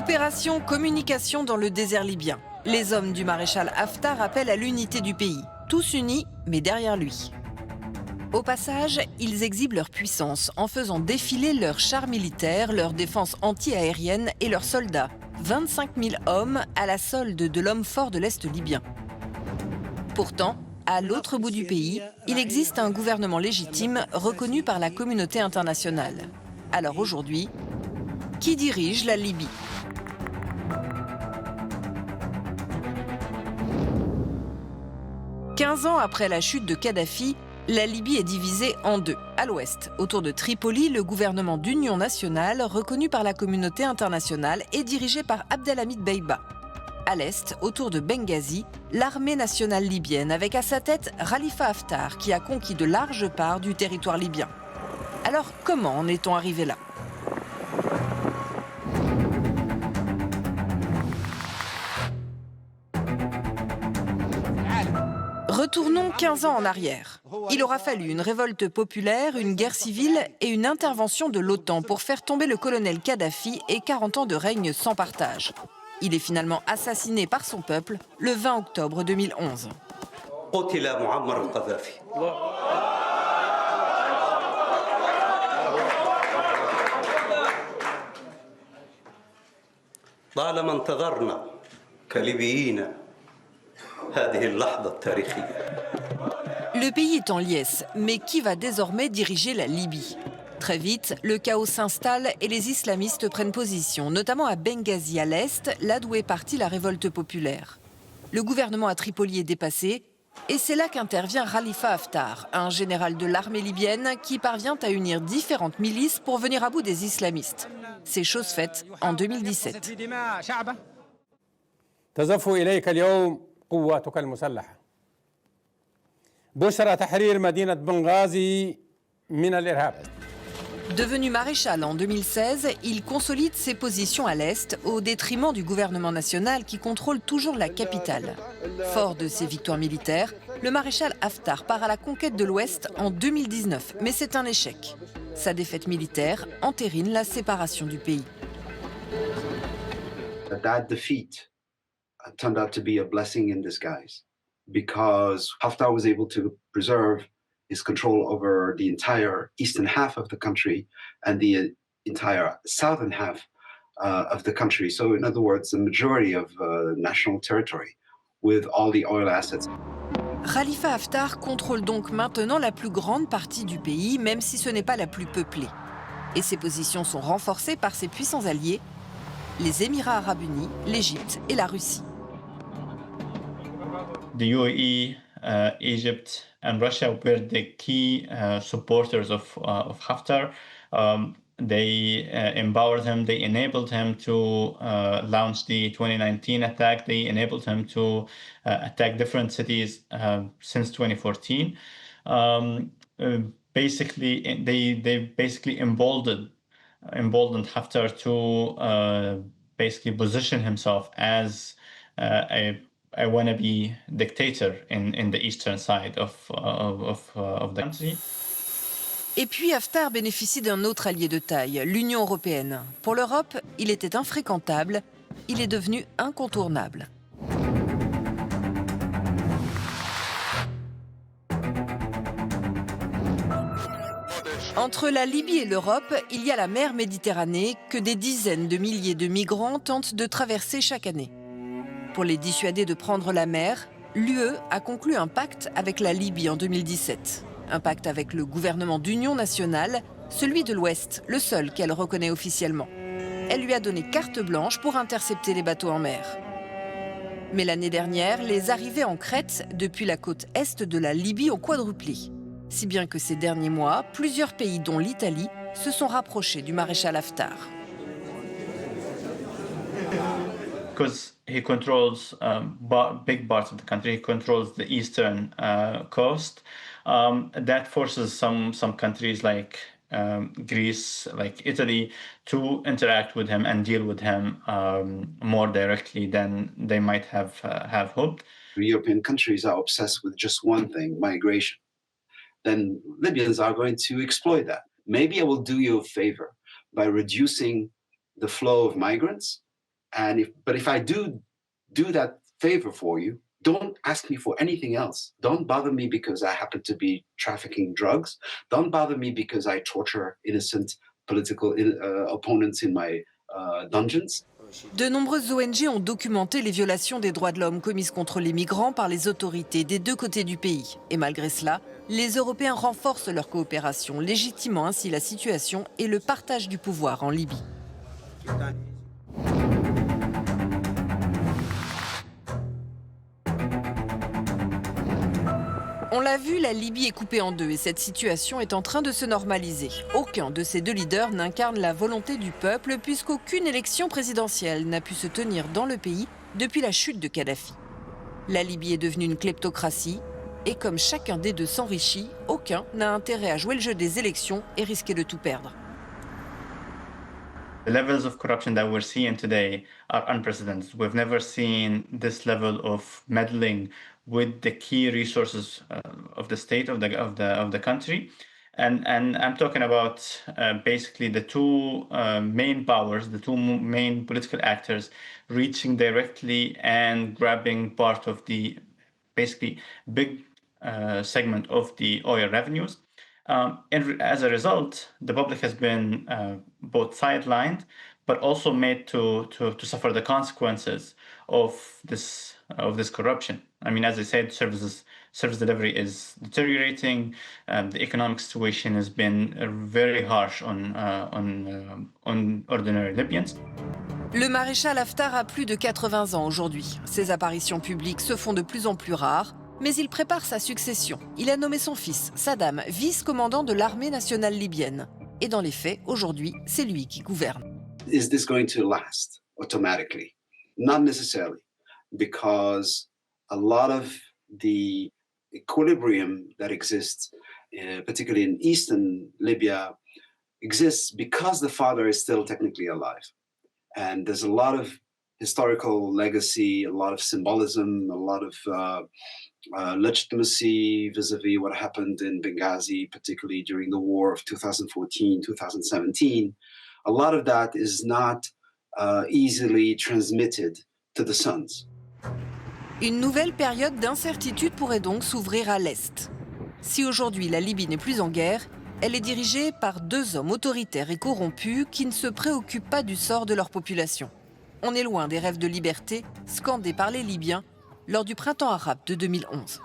Opération communication dans le désert libyen. Les hommes du maréchal Haftar appellent à l'unité du pays. Tous unis, mais derrière lui. Au passage, ils exhibent leur puissance en faisant défiler leurs chars militaires, leur défense anti-aérienne et leurs soldats. 25 000 hommes à la solde de l'homme fort de l'Est libyen. Pourtant, à l'autre bout du pays, il existe un gouvernement légitime reconnu par la communauté internationale. Alors aujourd'hui, qui dirige la Libye ? « 15 ans après la chute de Kadhafi, la Libye est divisée en deux. À l'ouest, autour de Tripoli, le gouvernement d'union nationale, reconnu par la communauté internationale, est dirigé par Abdelhamid Beiba. À l'est, autour de Benghazi, l'armée nationale libyenne, avec à sa tête Khalifa Haftar, qui a conquis de larges parts du territoire libyen. Alors, comment en est-on arrivé là ? Retournons 15 ans en arrière. Il aura fallu une révolte populaire, une guerre civile et une intervention de l'OTAN pour faire tomber le colonel Gaddafi et 40 ans de règne sans partage. Il est finalement assassiné par son peuple le 20 octobre 2011. Le pays est en liesse, mais qui va désormais diriger la Libye ? Très vite, le chaos s'installe et les islamistes prennent position, notamment à Benghazi à l'est, là d'où est partie la révolte populaire. Le gouvernement à Tripoli est dépassé, et c'est là qu'intervient Khalifa Haftar, un général de l'armée libyenne qui parvient à unir différentes milices pour venir à bout des islamistes. C'est chose faite en 2017. تزف إليك اليوم قواتك المسلحة. بشرى تحرير مدينة بنغازي من الإرهاب. Devenu maréchal en 2016, il consolide ses positions à l'Est au détriment du gouvernement national qui contrôle toujours la capitale. Fort de ses victoires militaires, le maréchal Haftar part à la conquête de l'Ouest en 2019, mais c'est un échec. Sa défaite militaire entérine la séparation du pays. That defeat turned out to be a blessing in disguise because Haftar was able to preserve his control over the entire eastern half of the country and the entire southern half of the country. So in other words, the majority of national territory with all the oil assets. Khalifa Haftar contrôle donc maintenant la plus grande partie du pays, même si ce n'est pas la plus peuplée. Et ses positions sont renforcées par ses puissants alliés, les Émirats arabes unis, l'Égypte et la Russie. The UAE, Egypt, and Russia were the key supporters of Haftar. They empowered him, they enabled him to launch the 2019 attack, they enabled him to attack different cities since 2014. Basically, they basically emboldened Haftar to basically position himself as a wannabe dictator in the eastern side of the country. Et puis Haftar bénéficie d'un autre allié de taille, l'Union européenne. Pour l'Europe, il était infréquentable, il est devenu incontournable. Entre la Libye et l'Europe, il y a la mer Méditerranée que des dizaines de milliers de migrants tentent de traverser chaque année. Pour les dissuader de prendre la mer, l'UE a conclu un pacte avec la Libye en 2017. Un pacte avec le gouvernement d'union nationale, celui de l'Ouest, le seul qu'elle reconnaît officiellement. Elle lui a donné carte blanche pour intercepter les bateaux en mer. Mais l'année dernière, les arrivées en Crète depuis la côte est de la Libye ont quadruplé. Si bien que ces derniers mois, plusieurs pays, dont l'Italie, se sont rapprochés du maréchal Haftar. Because he controls big parts of the country, he controls the eastern coast. That forces some countries like Greece, like Italy, to interact with him and deal with him more directly than they might have hoped. European countries are obsessed with just one thing, migration. Then Libyans are going to exploit that. Maybe I will do you a favor by reducing the flow of migrants, But if I do that favor for you, don't ask me for anything else. Don't bother me because I happen to be trafficking drugs. Don't bother me because I torture innocent political opponents in my dungeons. De nombreuses ONG ont documenté les violations des droits de l'homme commises contre les migrants par les autorités des deux côtés du pays. Et malgré cela, les Européens renforcent leur coopération, légitimant ainsi la situation et le partage du pouvoir en Libye. On l'a vu, la Libye est coupée en deux et cette situation est en train de se normaliser. Aucun de ces deux leaders n'incarne la volonté du peuple puisqu'aucune élection présidentielle n'a pu se tenir dans le pays depuis la chute de Gaddafi. La Libye est devenue une kleptocratie et comme chacun des deux s'enrichit, aucun n'a intérêt à jouer le jeu des élections et risquer de tout perdre. The levels of corruption that we're seeing today are unprecedented. We've never seen this level of meddling with the key resources of the state of the country, and I'm talking about basically the two main powers, the two main political actors, reaching directly and grabbing part of the basically big segment of the oil revenues. As a result, the public has been both sidelined, but also made to suffer the consequences of this corruption. I mean, as I said, service delivery is deteriorating. The economic situation has been very harsh on ordinary Libyans. Le maréchal Haftar a plus de 80 ans aujourd'hui. Ses apparitions publiques se font de plus en plus rares. Mais il prépare sa succession. Il a nommé son fils, Saddam, vice-commandant de l'armée nationale libyenne. Et dans les faits, aujourd'hui, c'est lui qui gouverne. Is this going to last automatically? Not necessarily, because a lot of the equilibrium that exists, particularly in eastern Libya, exists because the father is still technically alive. And there's a lot of historical legacy, a lot of symbolism, a lot of legitimacy vis-a-vis what happened in Benghazi, particularly during the war of 2014, 2017. A lot of that is not easily transmitted to the sons. Une nouvelle période d'incertitude pourrait donc s'ouvrir à l'Est. Si aujourd'hui la Libye n'est plus en guerre, elle est dirigée par deux hommes autoritaires et corrompus qui ne se préoccupent pas du sort de leur population. On est loin des rêves de liberté scandés par les Libyens lors du printemps arabe de 2011.